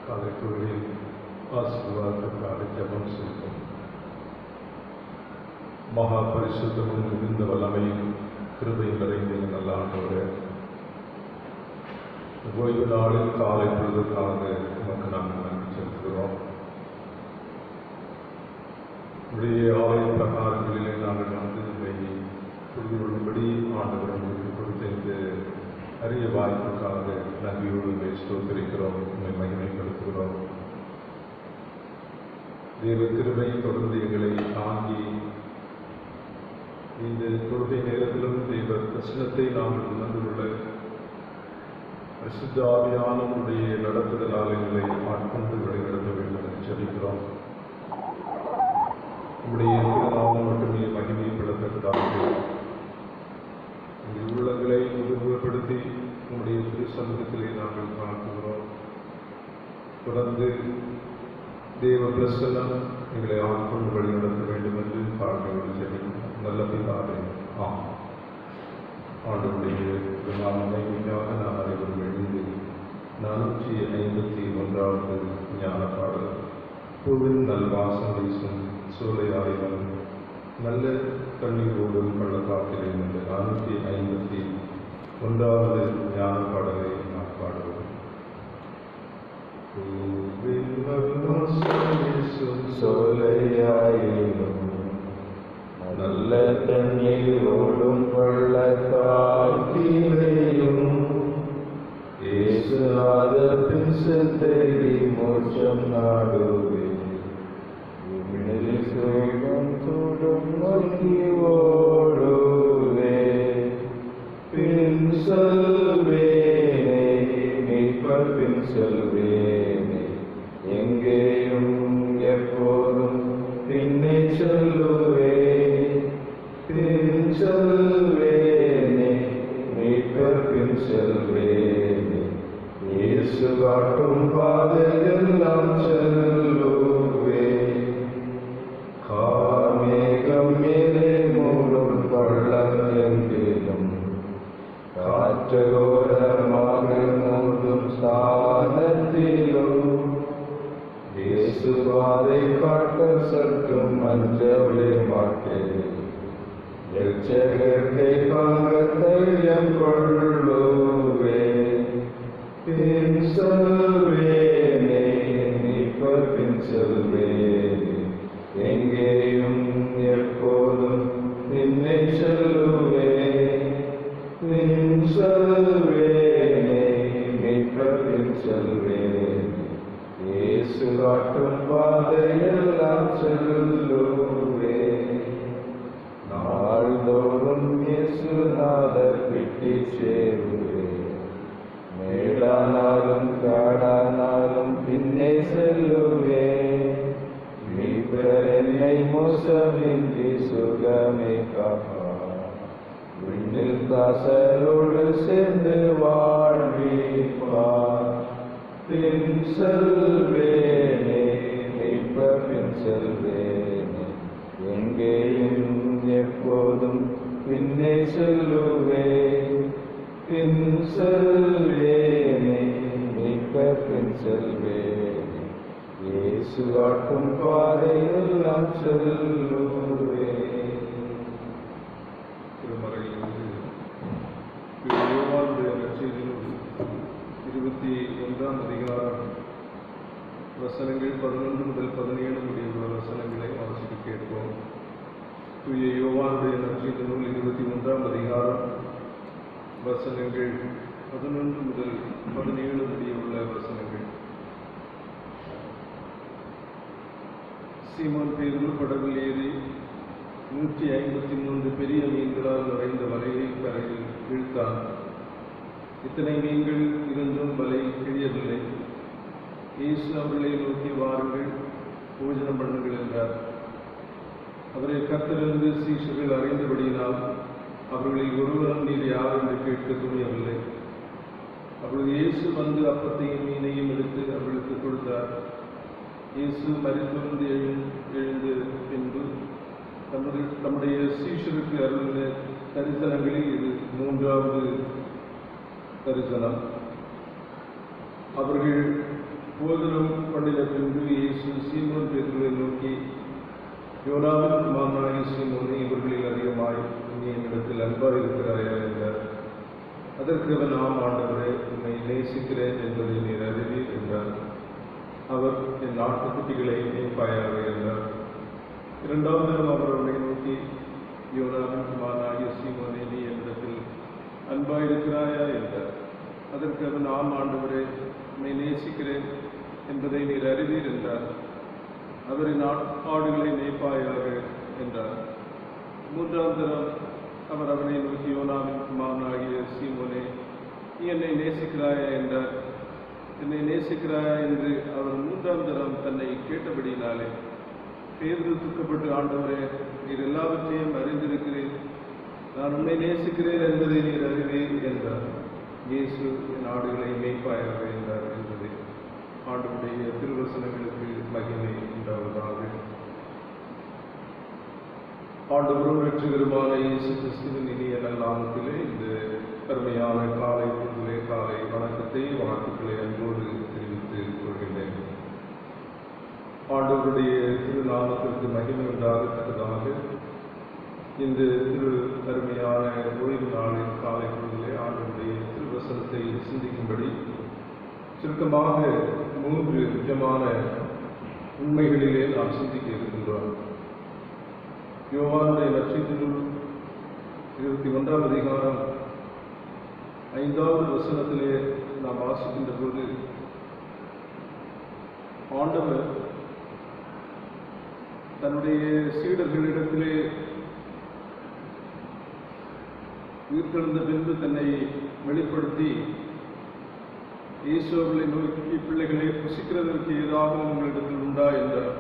காலை பொழுதில் ஆசீர்வாதத்திற்காக ஜெபம் செய்வோம். மகா பரிசுத்தமும் மிகுந்த வல்லமையும் கிருபையும் நிறைந்த நல்ல ஆண்டவரே, ஓய்வு நாளில் காலை பொழுதுக்காக உமக்கு நாங்கள் நன்றி செலுத்துகிறோம். உடைய ஆலய பிரகாரங்களிலே நாங்கள் வந்து புரிந்து கொள்ளும்படி ஆண்டவர் உங்களுக்கு கொடுத்த இந்த அரிய வாய்ப்புக்காக நன்றியோடு ஸ்தோத்திரிக்கிறோம், உண்மை மகிமைப்படுத்துகிறோம். தேவ கிருபை தொடர்ந்து எங்களை தாங்கி இந்த தொழுகை நேரத்திலும் தேவ பிரச்சனத்தை நாங்கள் உணர்ந்து கொள்ள பரிசுத்த ஆவியானவருடைய நடத்துதலால் எங்களை ஆட்கொண்டு வழிநடத்த வேண்டும் என்று ஜெபிக்கிறோம். உங்களுடைய திருநாமம் மட்டுமே மகிமைப்படத்தக்கதாக எங்கள் உள்ளங்களை உருவப்படுத்தி உங்களுடைய திரு சமூகத்திலே நாங்கள் பார்க்கிறோம். தொடர்ந்து தேவ பிரசன்னம் எங்களை ஆட்கொண்டு வழி நடத்த வேண்டும் என்று பார்க்கிறோம். நல்ல பிதாவே, ஆண்டவருடைய மகிமையாக நான் அனைவரும் எழுந்து 451வது ஞான பாடல் பூவின் நல்வாசம் வீசும் சோலை ஆயுதம் நல்ல கண்ணீரோடும் பள்ளத்தாக்கிலே இந்த 451வது ஞான பாடலை நாம் பாடுவோம். பூவின் நல்வாசம் வீசும் சோலை ஆயுதம் நல்ல தண்ணீரோடும் பள்ளத்தாக்கிலேயும் இயேசுநாத பின்சத்தேடி மோட்சம் நாடுவே சோகம் தோடும் நோக்கி ஓடுவே பின் சொல்வேனே மீட்பர் பின் சொல்வேனே எங்கேயும் எப்போதும் பின்னே சொல்லுவே பின் சொல்வேனே மீட்பர் பின் சொல்வேனே இயேசு காட்டும் பாதையெல்லாம் செல்லுவே கார்மேகம் மேலே மூடும் பள்ளம் எங்கிலும் காற்றோரமாக மூடும் ஸ்தானத்திலும் இயேசு பாதை காட்ட சற்றும் அஞ்சவே மாட்டேன். எச்சகத்தை காங்க தைரியம் கொள்ளுவே பின் சொல்வேனே மீட்பர் பின் சொல்வேனே எங்கேயும் எப்போதும் நின்னை சொல்லுவே பின் சொல்வேனே மீட்பர் பின் சொல்வேனே இயேசு காட்டும் பாதையெல்லாம் சொல்லுவே நாள்தோறும் இயேசுநாதர் பிட்டி சேருவே மேடானாலும் காடானாலும் பின்னே செல்லுவே மீட்பர் என்னை மோசமின்றி சுகமே காப்பார் விண்ணில் தாசரோடு சேர்ந்து வாழ்விப்பார் பின் செல்வேனே மீட்பர் பின் செல்வேனே எங்கேயும் எப்போதும் பின்னே செல்லுவே பின் செல்வேனே மீட்பர் பின் செல்வேனே இயேசு காட்டும் பாதையெல்லாம் செல்லுவே. திருமறையிலிருந்து 21ஆம் அதிகாரம் வசனங்கள் 11 முதல் 17 முடிவுள்ள வசனங்களை வாசிக்க கேட்போம். தூய யோவானுடைய நற்செய்தி நூல் 21ஆம் அதிகாரம் வசனங்கள் 11 முதல் 17 முடிவுள்ள வசனங்கள். சீமோன் பேதுரு படகில் ஏறி 153 பெரிய மீன்களால் நிறைந்த வலையை கரையில் இழுத்தான். இத்தனை மீன்கள் இருந்தும் வலை கிழியவில்லை. இயேசு அவர்களை நோக்கி, வாருங்கள், போஜனம் பண்ணுங்கள் என்றார். அவரை கர்த்தரிலிருந்து சீஷர்கள் அறிந்தபடியினால் அவர்களில் ஒருவரும் நீர் யார் என்று கேட்க துணியவில்லை. அப்பொழுது இயேசு வந்து அப்பத்தையும் மீனையும் எடுத்து அவர்களுக்கு கொடுத்தார். இயேசு மரித்தொழுந்து எழுந்து பின்பு தம்முடைய சீஷருக்கு அருளின தரிசனங்களில் இது 3வது தரிசனம். அவர்கள் போதனம் பண்ணின பின்பு இயேசு சீமோன் பேதுருவை நோக்கி, யோனாவின் குமாரனாகிய சீமோனே, இவர்களில் அதிகமாய் நீ என்னிடத்தில் அன்பாய் இருக்கிறாயா என்றார். அதற்கு அவன், ஆம் ஆண்டவரே, உன்னை நேசிக்கிறேன் என்பதை நீர் அறிவீர் என்றார். அவர், என் ஆட்டுக்குட்டிகளை மேய்ப்பாயாக என்றார். இரண்டாம் தரம் அவர் அவனை நோக்கி, யோனாவின் குமாரனாகிய சீமோனே, நீ என்னிடத்தில் அன்பாயிருக்கிறாயா என்றார். அதற்கு அவன், ஆம் ஆண்டவரே, உன்னை நேசிக்கிறேன் என்பதை நீர் அறிவீர் என்றார். அவரின் ஆடுகளை மேய்ப்பாயாக என்றார். மூன்றாம் தரம் அவர் அவனை நோக்கி, யோனாவின் குமாரனாகிய சீமோனே, நீ என்னை நேசிக்கிறாயா என்றார். என்னை நேசிக்கிறாயா என்று அவர் மூன்றாம் தரம் தன்னை கேட்டபடியினாலே பேதுரு துக்கப்பட்டு, ஆண்டவரே, நீர் எல்லாவற்றையும் அறிந்திருக்கிறேன், நான் உன்னை நேசிக்கிறேன் என்பதை நீர் அறிவீர் என்றார். இயேசு, என் ஆடுகளை மேய்ப்பாயாக என்றார் என்பதை ஆண்டவருடைய திருவசனங்களுக்கு மகிமை உண்டாவதாக. ஆண்டவரும் வெற்றிகரமான இயேசு கிறிஸ்துவின் இனிய நல்லாமத்திலே இந்த பெருமையான காலை பொழுதிலே காலை வணக்கத்தை வாழ்த்துக்களை அன்போடு தெரிவித்துக் கொள்கின்றேன். ஆண்டவருடைய திருநாமத்திற்கு மகிமை உண்டாகத்தக்கதாக இந்த திரு அருமையான ஓய்வு நாளின் காலை பொழுதிலே ஆண்டவருடைய திருவசனத்தை சிந்திக்கும்படி சுருக்கமாக 3 முக்கியமான உண்மைகளிலே நாம் சிந்திக்க இருக்கின்றோம். யோவானுடைய நற்செய்தி நூல் 21ஆம் அதிகாரம் 5வது வசனத்திலே நாம் வாசிக்கின்ற போது, ஆண்டவர் தன்னுடைய சீடர்களிடத்திலே உயிர்த்தெழுந்த பின்பு தன்னை வெளிப்படுத்தி, இயேசு அவர்களை நோக்கி, பிள்ளைகளை புசிக்கிறதற்கு ஏதாவது உங்களிடத்தில் உண்டா என்றார்.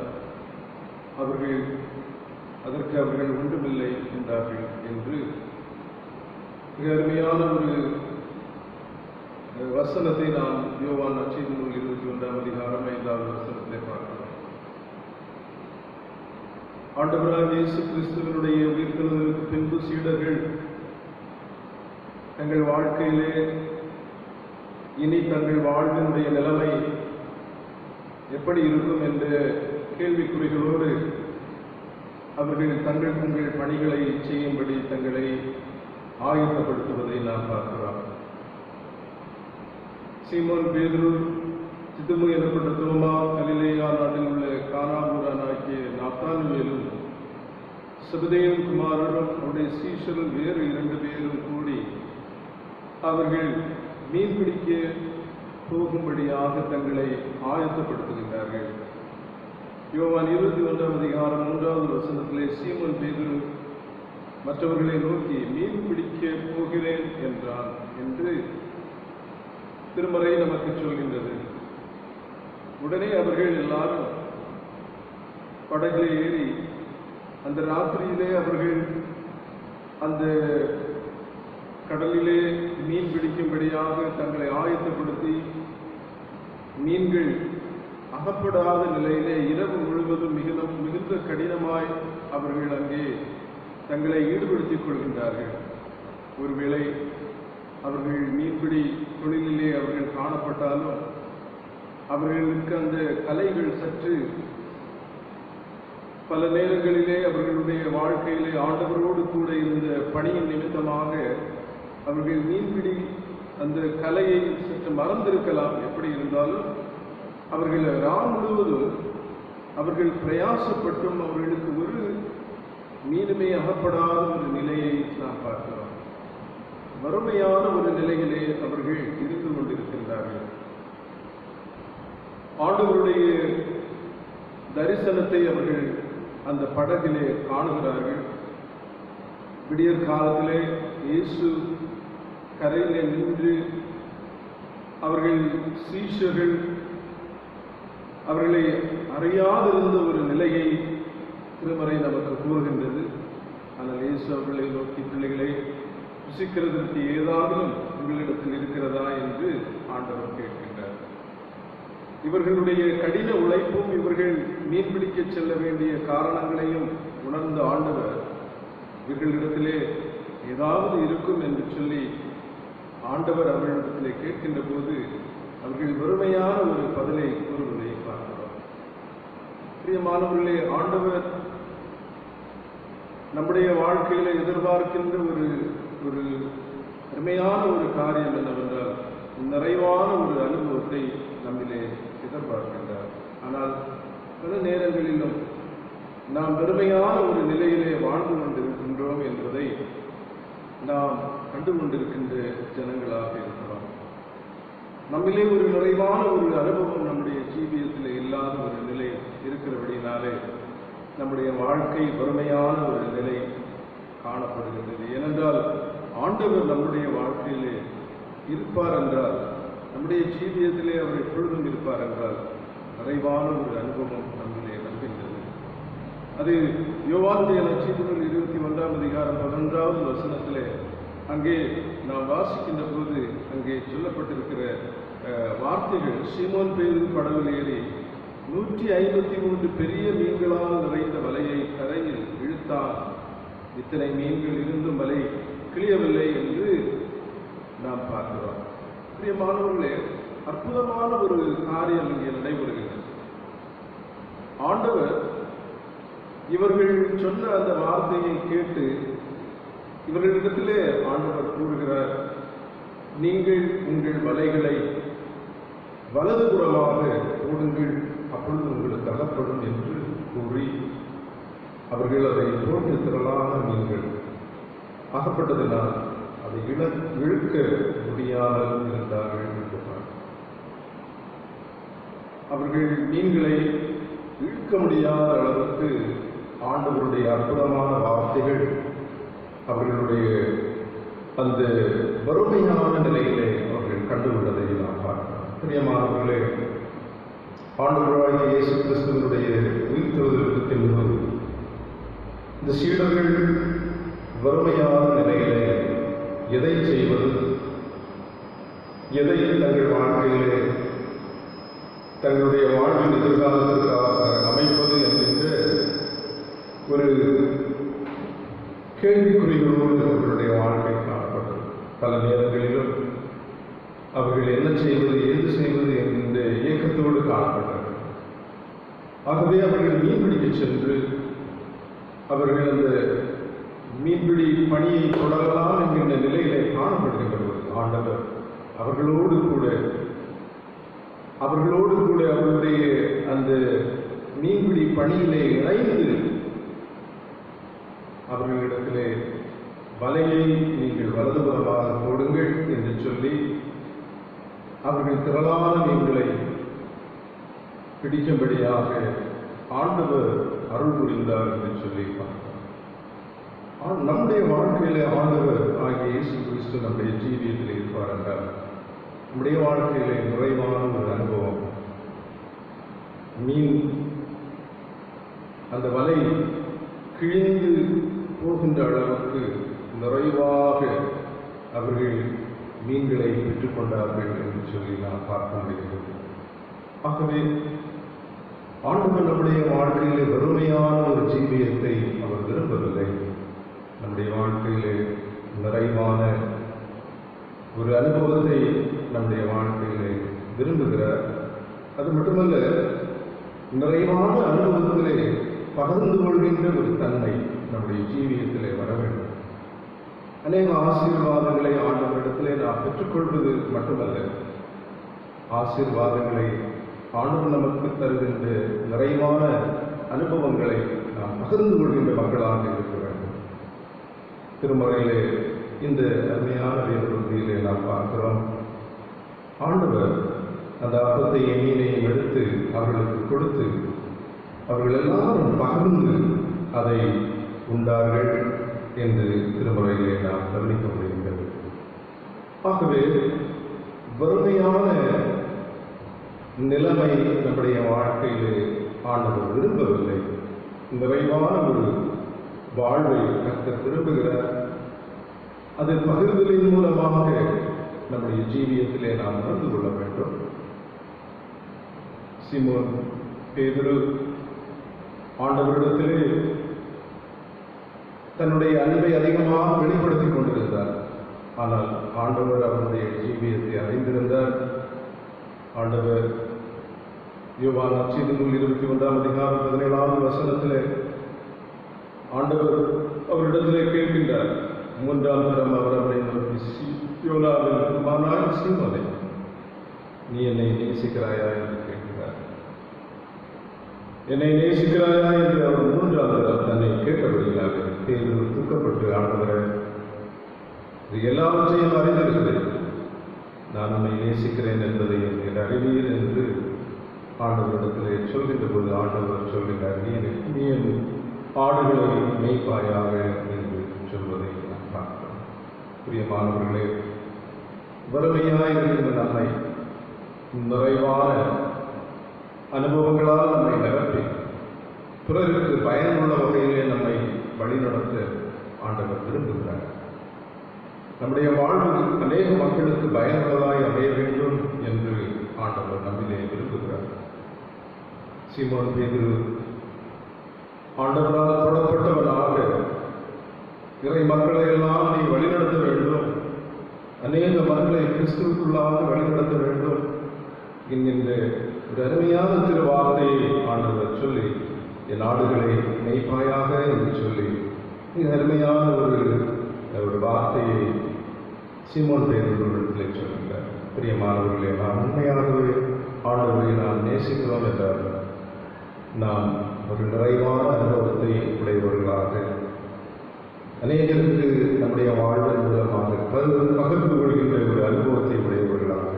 அதற்கு அவர்கள் ஒன்றுமில்லை என்றார்கள் என்று மிக அருமையான ஒரு வசனத்தை நாம் யோவான் நற்செய்தி நூல் 21ஆம் அதிகாரம் 5வது வசனத்திலே பார்க்கிறோம். ஆண்டவராகிய இயேசு கிறிஸ்துவினுடைய உயிர்த்தெழுதலுக்கு பின்பு சீடர்கள் தங்கள் வாழ்க்கையிலே இனி தங்கள் வாழ்வினுடைய நிலைமை எப்படி இருக்கும் என்ற கேள்விக்குறிகளோடு அவர்கள் தங்கள் பணிகளை செய்யும்படி தங்களை ஆயத்தப்படுத்துவதை நாம் பார்க்கிறோம். சீமோன் பேதுரு, திதுமு எனப்பட்ட தோமா, கலிலேயா நாட்டில் உள்ள கானாவூரானாகிய நாத்தானுவேலும், செபதேயின் குமாரரும் அவருடைய சீஷரும் வேறு 2 பேரும் கூடி அவர்கள் மீன்பிடிக்க போகும்படியாக தங்களை ஆயத்தப்படுத்துகின்றார்கள். யோவான் 21ஆம் அதிகாரம் 3வது வசனத்திலே சீமோன் பேதுரு மற்றவர்களை நோக்கி, மீன் பிடிக்க போகிறேன் என்றான் என்று திருமறை நமக்கு சொல்கின்றது. உடனே அவர்கள் எல்லாரும் படகிலே ஏறி அந்த ராத்திரியிலே அவர்கள் அந்த கடலிலே மீன் பிடிக்கும்படியாக தங்களை ஆயத்தப்படுத்தி, மீன்கள் அகப்படாத நிலையிலே இரவு முழுவதும் மிகுந்த கடினமாய் அவர்கள் அங்கே தங்களை ஈடுபடுத்திக் கொள்கின்றார்கள். ஒருவேளை அவர்கள் மீன்பிடி தொழிலிலே அவர்கள் காணப்பட்டாலும் அவர்களுக்கு அந்த கலைகள் சற்று பல நேரங்களிலே அவர்களுடைய வாழ்க்கையிலே ஆண்டவரோடு கூட இருந்த பணியின் நிமித்தமாக அவர்கள் மீன்பிடி அந்த கலையை சற்று மறந்திருக்கலாம். எப்படி இருந்தாலும் அவர்கள் ராம் முழுவதும் அவர்கள் பிரயாசப்பட்டும் அவர்களுக்கு ஒரு மீனுமே அகப்படாத ஒரு நிலையை நாம் பார்க்கிறோம். வறுமையான ஒரு நிலையிலே அவர்கள் இருந்து கொண்டிருக்கின்றார்கள். ஆண்டவருடைய தரிசனத்தை அவர்கள் அந்த படகிலே காணுகிறார்கள். விடியற் காலத்திலே இயேசு கரையிலே நின்று அவர்கள் சீஷர்கள் அவர்களை அறியாதிருந்த ஒரு நிலையை திருமறை நமக்கு கூறுகின்றது. ஆனால் இயேசு அவர்களை நோக்கி, பிள்ளைகளை புசிக்கிறதற்கு ஏதாவது உங்களிடத்தில் இருக்கிறதா என்று ஆண்டவர் கேட்கின்றார். இவர்களுடைய கடின உழைப்பும் இவர்கள் மீன்பிடிக்க செல்ல வேண்டிய காரணங்களையும் உணர்ந்த ஆண்டவர் இவர்களிடத்திலே ஏதாவது இருக்கும் என்று சொல்லி ஆண்டவர் அவர்களிடத்திலே கேட்கின்ற போது அவர்கள் வெறுமையான ஒரு பதிலை கூறுவதை பார்க்கிறோம். பிரியமானவர்களே, ஆண்டவர் நம்முடைய வாழ்க்கையில எதிர்பார்க்கின்ற ஒரு அருமையான ஒரு காரியம் என்னவென்றால், நிறைவான ஒரு அனுபவத்தை நம்மிலே எதிர்பார்க்கின்றார். ஆனால் பல நேரங்களிலும் நாம் வெறுமையான ஒரு நிலையிலே வாழ்ந்து கொண்டிருக்கின்றோம் என்பதை நாம் கண்டுகொண்டிருக்கின்ற ஜனங்களாக இருக்கிறோம். நம்மிலே ஒரு நிறைவான ஒரு அனுபவம் நம்முடைய ஜீவியத்தில் இல்லாத ஒரு நிலை இருக்கிறபடினாலே நம்முடைய வாழ்க்கை வறுமையான ஒரு நிலை காணப்படுகின்றது. ஏனென்றால் ஆண்டவர் நம்முடைய வாழ்க்கையிலே இருப்பார் என்றால், நம்முடைய ஜீவியத்திலே அவர் எப்பொழுதும் இருப்பார் என்றால் நிறைவான ஒரு அனுபவம் நம்மிலே வருகின்றது. அது யோவானுடைய நற்செய்திகள் 21ஆம் அதிகாரம் 11வது வசனத்திலே அங்கே நாம் வாசிக்கின்ற போது அங்கே சொல்லப்பட்டிருக்கிற வார்த்தைகள், சீமோன் பேதுரு படவில் ஏறி 153 பெரிய மீன்களால் நிறைந்த வலையை கரையில் இழுத்தான். இத்தனை மீன்கள் இருந்தும் வலை கிளியவில்லை என்று நாம் பார்க்கிறோம். பிரியமானவர்களே, அற்புதமான ஒரு காரியம் இங்கே நடைபெறுகிறது. ஆண்டவர் இவர்கள் சொன்ன அந்த வார்த்தையை கேட்டு இவர்களிடத்திலே ஆண்டவர் கூறுகிறார், நீங்கள் உங்கள் வலைகளை வலதுபுறமாக போடுங்கள், அப்பொழுது உங்களுக்கு அகப்படும் என்று கூறி அவர்கள் அதை போட்டு திரளான மீன்கள் அகப்பட்டதினால் அதை இழுக்க முடியாமல் இருந்தார்கள் என்றார். அவர்கள் மீன்களை இழுக்க முடியாத அளவுக்கு ஆண்டவருடைய அற்புதமான வார்த்தைகள் அவர்களுடைய அந்த வறுமையான நிலையிலே அவர்கள் கண்டுகொண்டதை நாம் பார்க்கிறோம். பிரியமானவர்களே, ஆண்டவராகிய இயேசு கிறிஸ்துவினுடைய உயிர்த்தெழுதலுக்கு பின்பு இந்த சீடர்கள் வறுமையான நிலையிலே எதை செய்வது, எதை தங்கள் வாழ்க்கையிலே தங்களுடைய வாழ்வின் எதிர்காலத்திற்காக அமைப்பது என்கின்ற ஒரு கேள்விக்குறிகளோடு அவர்களுடைய வாழ்க்கை காணப்பட்டது. பல நேரங்களிலும் அவர்கள் என்ன செய்வது, ஏது செய்வது என்கின்ற இயக்கத்தோடு காணப்பட்டார்கள். ஆகவே அவர்கள் மீன்பிடிக்க சென்று அவர்கள் அந்த மீன்பிடி பணியை தொடரலாம் என்கின்ற நிலையிலே காணப்படுகின்ற போது ஆண்டவர் அவர்களோடு கூட அவர்களுடைய அந்த மீன்பிடி பணியிலே இணைந்து அவர்களிடத்திலே வலையை நீங்கள் வலதுபுறமாக போடுங்கள் என்று சொல்லி அவர்கள் திரளான மீன்களை பிடிக்கும்படியாக ஆண்டவர் அருள் புரிந்தார் என்று சொல்லி பார்க்கிறோம். நம்முடைய வாழ்க்கையிலே ஆண்டவர் ஆகிய இயேசு கிறிஸ்து நம்முடைய ஜீவியத்தில் இருப்பார் என்றால் நம்முடைய வாழ்க்கையிலே நிறைவான ஒரு அனுபவம், மீன் அந்த வலை கிழிந்து போகின்ற அளவுக்கு நிறைவாக அவர்கள் மீன்களை பெற்றுக்கொண்டார்கள் என்று சொல்லி நாம் பார்க்க முடிகிறது. ஆகவே ஆண்டவர் நம்முடைய வாழ்க்கையிலே வறுமையான ஒரு ஜீவியத்தை அவர் விரும்பவில்லை. நம்முடைய வாழ்க்கையிலே நிறைவான ஒரு அனுபவத்தை நம்முடைய வாழ்க்கையிலே விரும்புகிறார். அது மட்டுமல்ல, நிறைவான அனுபவத்திலே பகிர்ந்து கொள்கின்ற ஒரு தன்மை நம்முடைய ஜீவியத்திலே வர வேண்டும். அநேக ஆசீர்வாதங்களை ஆண்டவரிடத்திலே நாம் பெற்றுக்கொள்வது மட்டுமல்ல, ஆசீர்வாதங்களை ஆண்டவர் நமக்கு தருகின்ற நிறைவான அனுபவங்களை நாம் பகிர்ந்து கொள்கின்ற மக்களாக இருக்க வேண்டும். திருமறையிலே இந்த அருமையான வேதபகுதியிலே நாம் பார்க்கிறோம். ஆண்டவர் அந்த அப்பத்தையும் மீனையும் எடுத்து அவர்களுக்கு கொடுத்து அவர்கள் எல்லாரும் பகிர்ந்து அதை உண்டார்கள் என்று திருமறையிலே நாம் கவனிக்க முடிகின்றது. ஆகவே வறுமையான நிலைமை நம்முடைய வாழ்க்கையிலே ஆண்டவர் விரும்பவில்லை. நிறைவான ஒரு வாழ்வை கர்த்தர் விரும்புகிறார். அது பகிர்தலின் மூலமாக நம்முடைய ஜீவியத்திலே நாம் உணர்ந்து கொள்ள வேண்டும். சீமோன் பேதுரு ஆண்டவரிடத்திலே தன்னுடைய அன்பை அதிகமாக வெளிப்படுத்திக் கொண்டிருந்தார். ஆனால் ஆண்டவர் அவருடைய ஜீவியத்தை அறிந்திருந்தார். ஆண்டவர் யோவான் நற்செய்தி நூல் 21ஆம் அதிகாரம் 17ஆவது வசனத்திலே ஆண்டவர் அவரிடத்திலே கேட்கின்றார். 3ஆம் தரம் அவர் அவரை நோக்கி, யோனாவின் குமாரனாகிய சீமோனே, நீ என்னை நேசிக்கிறாயா என்று கேட்கிறார். என்னை நேசிக்கிறாயா என்று அவர் 3ஆம் தரம் தன்னை கேட்டபடியாக பேதுரு தூக்கப்பட்டு, ஆண்டவரே, இது எல்லாவற்றையும் அறிந்திருக்கிறேன், நான் உன்னை நேசிக்கிறேன் என்பதை என் அறிவீர் என்று ஆண்டவரிடத்திலே சொல்கின்ற போது ஆண்டவர் சொல்கிறார், நீ என் ஆடுகளை மேய்ப்பாயாக என்று சொல்வதை நான் பார்க்கிறோம். பிரியமானவர்களே, வறுமையாயிருக்கின்ற நம்மை நிறைவான அனுபவங்களால் நம்மை நிரப்பி பிறருக்கு பயனுள்ள வகையிலே நம்மை வழிநடத்த ஆண்டவர் விரும்புகிறார். நம்முடைய வாழ்வு அநேக மக்களுக்கு பயனுள்ளதாய் அமைய வேண்டும் என்று ஆண்டவர் நம்மிலே விரும்புகிறார். சீமோன் பேதுரு ஆண்டவரால் தொடப்பட்டவனாக இறை மக்களை எல்லாம் நீ வழிநடத்த வேண்டும், அநேக மக்களை கிறிஸ்துவுக்குள்ளாக வழிநடத்த வேண்டும் என்கின்ற ஒரு அருமையான திருவார்த்தையை ஆண்டவர் சொல்லி, என் ஆடுகளை மேய்ப்பாயாக என்று சொல்லி மிக அருமையான ஒரு வார்த்தையை சீமோன் பேதுருவிடத்திலே சொல்கிறார். பிரியமானவர்களே, நாம் உண்மையாகவே ஆண்டவரை நாம் நேசிக்கிறோம் என்றால் நாம் ஒரு நிறைவான அனுபவத்தை உடையவர்களாக, அநேகருக்கு நம்முடைய வாழ்வின் மூலமாக பகிர்ந்து கொள்கின்ற ஒரு அனுபவத்தை உடையவர்களாக,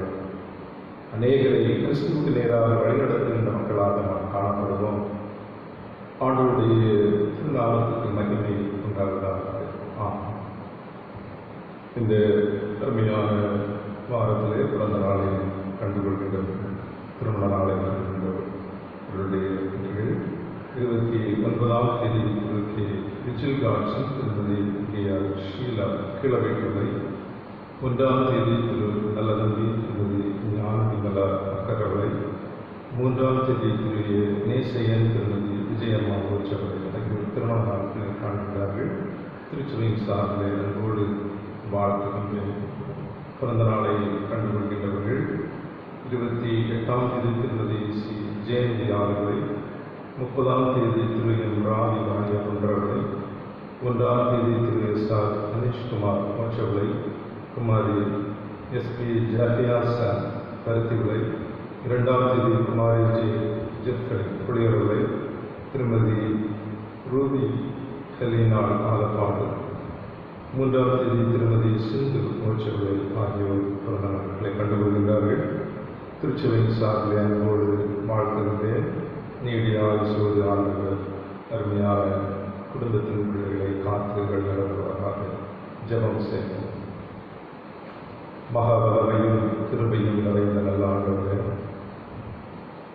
அநேகரை கிறிஸ்துவுக்கு நேராக வழிநடத்துகின்ற மக்களாக நாம் காணப்படுவோம். ஆண்டவருடைய திருநாமத்துக்கு மகிமை உண்டாவதாக. இந்த அருமையான வாரத்திலே பிறந்த நாளை கண்டுகொள்கின்றவர்கள், திருமண நாளை கண்டுகொண்டவர்களுடைய 29ஆம் தேதி திருத்தி ரிச்சல் காட்சன் திருமதி ஷீலா கிழவைகளை, 1ஆம் தேதி திரு நல்லதம்பி திருமதி ஞானவிமலா அக்கரவளை, 3ஆம் தேதி திரு நேசையன் திருமதி விஜயம்மா கோச்சவரை திருமண நாட்களில் காண்கிறார்கள். திருச்சபையின் சார்பில் அன்போடு வாழ்த்துகின்றேன். பிறந்த நாளை கண்டுகொள்கின்றவர்கள் 28ஆம் தேதி திருமதி சி ஜெயந்தி ஆறுகளை, 30ஆம் தேதி திரு எம் ராவி வாணிய போன்றவர்களை, 1ஆம் தேதி திரு எஸ் ஆர் அனிஷ்குமார் மோச்சவளை, குமாரி எஸ்பி ஜாஃபியாசா கருத்திவிளை, 2ஆம் தேதி குமாரி ஜே ஜெஃப்ரி குளியர்வளை, திருமதி ரூபி ஹெலினாள் ஆலப்பாடு, 3ஆம் தேதி திருமதி சிந்து மோச்சவளை ஆகியோர் பிறந்த நாட்களை கண்டுகொள்கின்றார்கள். திருச்சபையின் சார்பில் அன்போடு வாழ்த்துகின்றேன். நீடிய ஆயுசோடு ஆண்டவர் அருமையான குடும்பத்தின் பிள்ளைகளை காத்து வழிநடத்துவதாக ஜெபம் செய்வோம். மகாபலமையும் கிருபையும் நிறைந்த நல்ல ஆண்டவரே,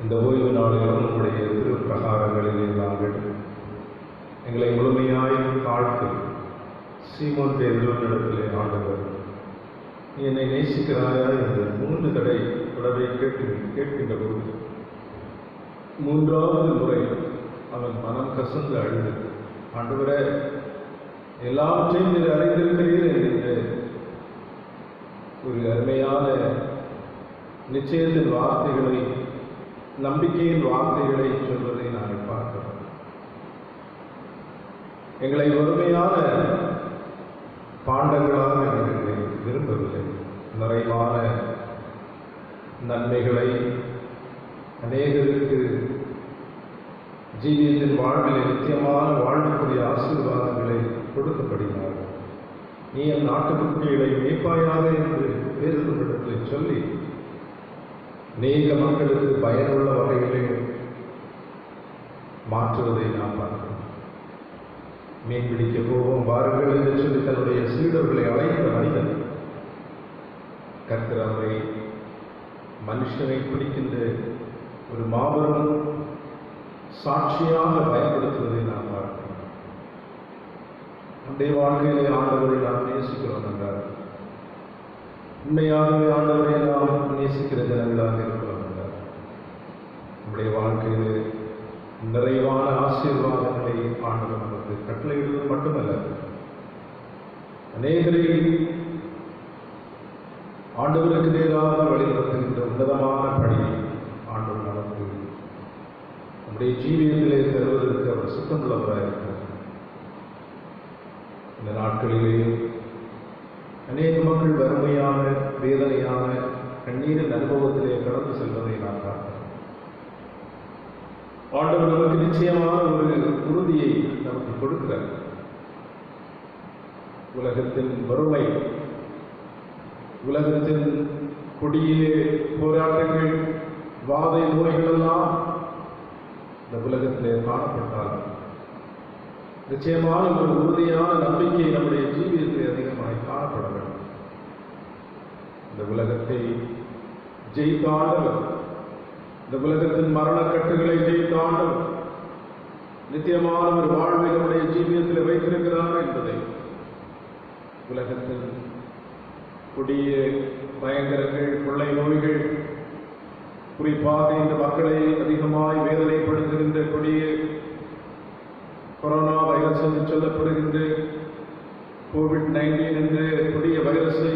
இந்த ஓய்வு நாளிலும் உங்களுடைய திருப்பிரகாரங்களிலே நாங்கள் எங்களை முழுமையாய் தாழ்த்து சீமோன் பேதுருவினிடத்திலே ஆண்டவர், நீ என்னை நேசிக்கிறாயா என்று 3 தடவை கேட்கின்ற போது 3ஆவது முறை அவன் மனம் கசந்து அழுது, ஆண்டவரே, எல்லாவற்றையும் நீர் அறிந்திருக்கிறீர் என்கின்ற ஒரு அருமையான நிச்சயத்தின் வார்த்தைகளை, நம்பிக்கையின் வார்த்தைகளை சொல்வதை நாங்கள் பார்க்கிறோம். எங்களை வறுமையான பாண்டங்களாக எங்களை விரும்பவில்லை, நிறைவான நன்மைகளை, அநேகருக்கு ஜீவியத்தின் வாழ்விலே நித்தியமான வாழ்வுக்குரிய ஆசீர்வாதங்களை கொடுக்கப்படுகிறார். நீ என் நாட்டுக்குட்டிகளை மேய்ப்பாயாக என்று பேருந்திடத்தில் சொல்லி அநேக மக்களுக்கு பயனுள்ள வகையிலே மாற்றுவதை நாம் பார்க்கிறோம். மீன்பிடிக்க போவோம் வாருங்கள் என்று சொல்லி தன்னுடைய சீடர்களை அழைத்த மனிதன் கர்த்தர் அவரை மனுஷனை பிடிக்கின்ற ஒரு மாபெரும் சாட்சியாக பயன்படுத்துவதை நாம் பார்க்கிறோம். நம்முடைய வாழ்க்கையிலே ஆண்டவரை நாம் நேசிக்கிறோம் என்றார், உண்மையாகவே ஆண்டவரை நாம் நேசிக்கிற ஜனங்களாக இருக்கிறோம் என்றார், நம்முடைய வாழ்க்கையிலே நிறைவான ஆசீர்வாதங்களை ஆண்டவர் நமக்கு கட்டளையிடுவது மட்டுமல்ல, அநேகரை ஆண்டவருக்கு நேராக வழிநடத்துகின்ற உன்னதமான பணி நம்முடைய ஜீவியத்திலே தருவதற்கு அவர் சுத்தமுள்ளவராக இருக்கிறார். இந்த நாட்களிலே அநேக மக்கள் வறுமையான வேதனையான கண்ணீரின் அனுபவத்திலே கடந்து செல்வதை நான் பார்க்கிறேன். ஆண்டவர் நமக்கு நிச்சயமான ஒரு உறுதியை நமக்கு கொடுக்கிறார். உலகத்தின் வறுமை, உலகத்தின் கொடிய போராட்டங்கள், வாதை நோய்கள் எல்லாம் இந்த உலகத்திலே காணப்பட்டால் நிச்சயமான ஒரு உறுதியான நம்பிக்கை நம்முடைய ஜீவியத்திலே அதிகமாக காணப்பட வேண்டும். இந்த உலகத்தை ஜெயித்தாண்டவர், இந்த உலகத்தின் மரணக்கட்டுகளை ஜெயித்தாண்டவர் நித்தியமான ஒரு வாழ்வை நம்முடைய ஜீவியத்தில் வைத்திருக்கிறார் என்பதை, உலகத்தின் கொடிய பயங்கரங்கள், கொள்ளை நோய்கள், குறிப்பாக இந்த மக்களை அதிகமாய் வேதனைப்படுத்துகின்ற கொடிய கொரோனா வைரஸ் என்று சொல்லப்படுகின்ற கோவிட்-19 என்ற கொடிய வைரஸை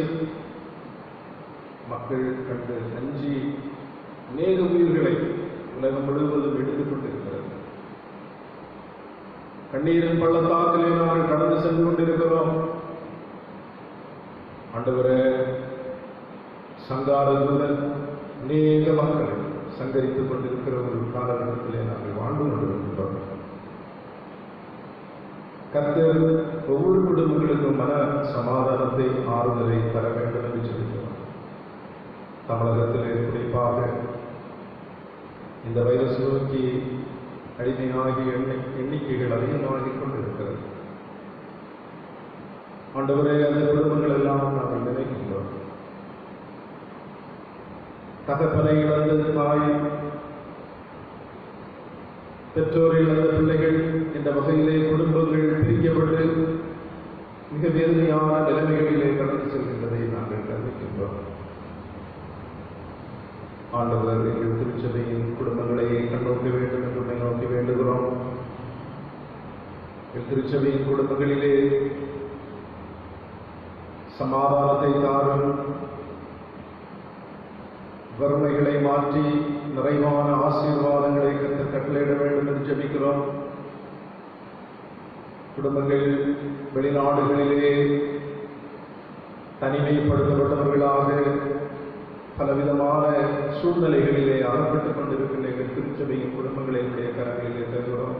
மக்கள் கண்டு அஞ்சி அநேக உயிர்களை உலகம் முழுவதும் எடுத்துக் கொண்டிருக்கிறது. கண்ணீரின் பள்ளத்தாக்கிலே நாங்கள் கடந்து சென்று கொண்டிருக்கிறோம். ஆண்டவரே, சங்கார தூதன் அநேக மக்களை சங்கரித்துக் கொண்டிருக்கிற ஒரு காலகட்டத்திலே நாங்கள் வாழ்ந்து கொண்டிருக்கிறோம். கர்த்தர் ஒவ்வொரு குடும்பங்களுக்கும் மன சமாதானத்தை, ஆறுதலை தர வேண்டும் என்று சொல்கிறோம். தமிழகத்திலே குறிப்பாக இந்த வைரஸ் நோக்கி அடிமையாகிய எண்ணிக்கைகள் அதிகமாகிக் கொண்டிருக்கிறது. ஆண்டவரே, அந்த குடும்பங்கள் எல்லாம் நாங்கள் நினைக்கின்றோம். தகப்பனை இழந்த தாய், பெற்றோரை இழந்த பிள்ளைகள் என்ற வகையிலே குடும்பங்கள் பிரிக்கப்பட்டு மிக வேதனையான நிலைமைகளிலே கடந்து செல்கின்றதை நாங்கள் கவனிக்கின்றோம். ஆண்டவர், எங்கள் திருச்சபையின் குடும்பங்களை கண்ணோக்க வேண்டும் என்று நோக்கி வேண்டுகிறோம். எங்கள் திருச்சபையின் குடும்பங்களிலே சமாதானத்தை தாரும், வறுமைகளை மாற்றி நிறைவான ஆசீர்வாதங்களை கர்த்தர் கட்டளையிட வேண்டும் என்று ஜெபிக்கிறோம். குடும்பங்கள் வெளிநாடுகளிலே தனிமைப்படுத்தப்பட்டவர்களாக பலவிதமான சூழ்நிலைகளிலே அகப்பட்டுக் கொண்டிருக்கின்ற எங்கள் திருச்சபையின் குடும்பங்களுடைய கரங்களிலே தருகிறோம்.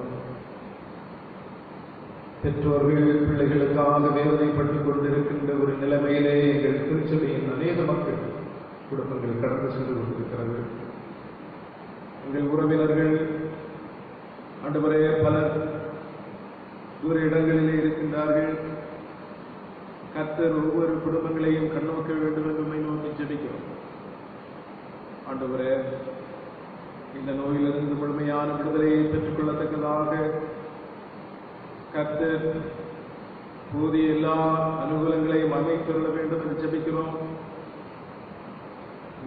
பெற்றோர்கள் பிள்ளைகளுக்காக வேதனைப்பட்டுக் கொண்டிருக்கின்ற ஒரு நிலைமையிலே எங்கள் திருச்சபையின் அநேக மக்கள் குடும்பங்கள் கடந்து சென்று கொண்டிருக்கிறது. எங்கள் உறவினர்கள் ஆண்டவரே பல தூர இடங்களிலே இருக்கின்றார்கள். கர்த்தர் ஒவ்வொரு குடும்பங்களையும் கண்ணோக்க வேண்டும் என்று நோக்கி ஜெபிக்கிறோம். ஆண்டவரே, இந்த நோயிலிருந்து முழுமையான விடுதலையை பெற்றுக் கொள்ளத்தக்கதாக கர்த்தர் போதிய எல்லா அனுகூலங்களையும் அமைத்துள்ள வேண்டும் என்று ஜெபிக்கிறோம்.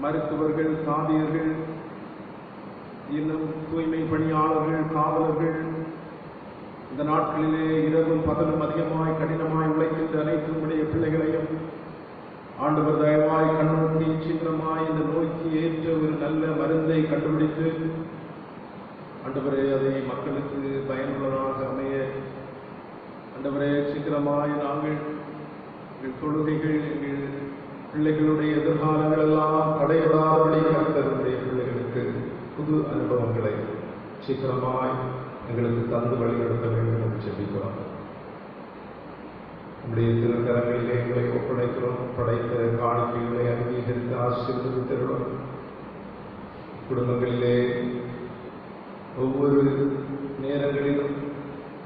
மருத்துவர்கள், தாதியர்கள், இன்னும் தூய்மை பணியாளர்கள், காவலர்கள், இந்த நாட்களிலே இரவும் பகலும் அதிகமாய் கடினமாய் உழைக்கின்ற அனைத்து உடைய பிள்ளைகளையும் ஆண்டவர் தயவாய் கண்ணோக்கி சீக்கிரமாய் இந்த நோய்க்கு ஏற்ற ஒரு நல்ல மருந்தை கண்டுபிடித்து ஆண்டவரே அதை மக்களுக்கு பயனுள்ளதாக அமைய ஆண்டவரே சீக்கிரமாய் நாங்கள் எங்கள் தொழுகைகள், எங்கள் பிள்ளைகளுடைய எதிர்காலங்கள் எல்லாம் தடைபடாதபடி கர்த்தருடைய பிள்ளைகளுக்கு புது அனுபவங்களை சீக்கிரமாய் எங்களுக்கு தந்து வழிநடத்த வேண்டும் என்று ஜெபிக்கிறோம். நம்முடைய திருக்கரங்களிலே எங்களை ஒப்படைக்கிறோம். படைத்த காணிக்கைகளை அங்கீகரித்து ஆசீர்வதித்தருளும். குடும்பங்களிலே ஒவ்வொரு நேரங்களிலும்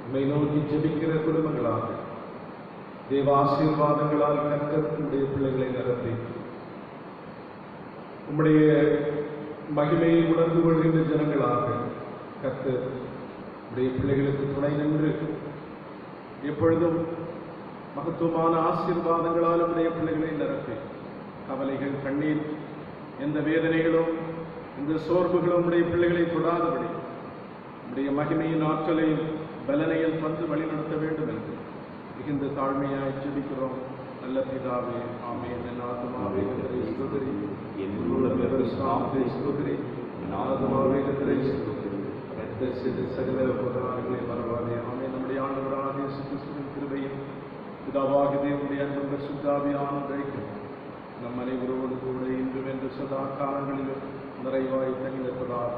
உம்மை நோக்கி ஜெபிக்கிற குடும்பங்களாக தேவ ஆசீர்வாதங்களால் கர்த்தருடைய பிள்ளைகளை நிரப்பி உம்முடைய மகிமையை உணர்ந்து கொள்கின்ற ஜனங்களாக கர்த்தர் உடைய பிள்ளைகளுக்கு துணை நின்று எப்பொழுதும் மகத்துவமான ஆசீர்வாதங்களால் உடைய பிள்ளைகளை நிரப்பி கவலைகள், கண்ணீர், எந்த வேதனைகளும் இந்த சோர்வுகளும் உடைய பிள்ளைகளை தொடாதபடி உடைய மகிமையின் ஆற்றலையும் பலனையும் தந்து வழிநடத்த வேண்டும் என்று மிகுந்த தாழ்மையாய் ஜெபிக்கிறோம். நல்ல பிதாவே, ஆமென். என் ஆத்துமாவே கர்த்தரை ஸ்தோத்திரி, என் உள்ளமே பரிசுத்த நாமத்தை ஸ்தோத்திரி, என் ஆத்துமாவே கர்த்தரை ஸ்தோத்திரி. செய்த சகல உபகாரங்களை மறவாதே. ஆமே. நம்முடைய ஆண்டவராகிய இயேசு கிறிஸ்துவின் கிருபையும் பிதாவாகிய தேவனுடைய அன்பும் பரிசுத்த ஆவியானவரும் ஐக்கியம் நம் அனைவரோடு கூட இன்றும் என்று சதா காலங்களிலும் நிறைவாய் தங்கியிருப்பதாக.